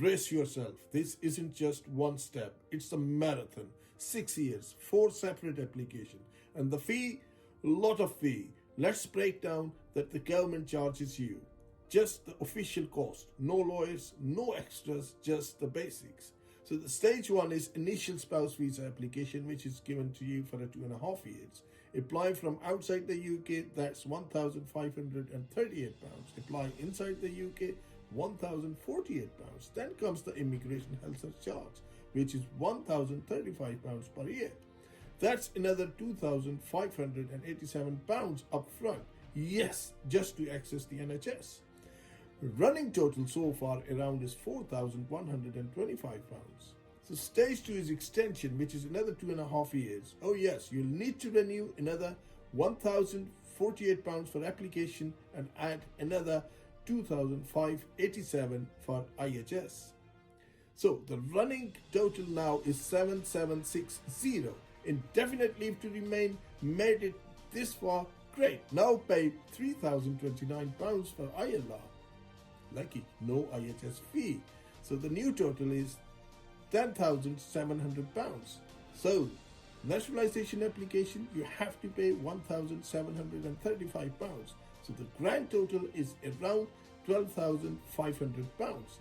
brace yourself. This isn't just one step, it's a marathon. 6 years, 4 separate applications, and the fee, lot of fee. Let's break down that the government charges you. Just the official cost, no lawyers, no extras, just the basics. So the stage 1 is initial spouse visa application, which is given to you for 2.5 years. Apply from outside the UK, that's £1,538. Apply inside the UK, £1,048. Then comes the Immigration Health Surcharge, which is £1,035 per year. That's another £2,587 up front. Yes, just to access the NHS. Running total so far around is £4,125. So stage 2 is extension, which is another 2.5 years. Oh yes, you'll need to renew another £1,048 for application and add another £2,587 for IHS. So the running total now is 7,760. Indefinite leave to remain, made it this far, great. Now pay £3,029 for ILR. Lucky, no IHS fee. So the new total is £10,700. So nationalisation application, you have to pay £1,735. So the grand total is around £12,500.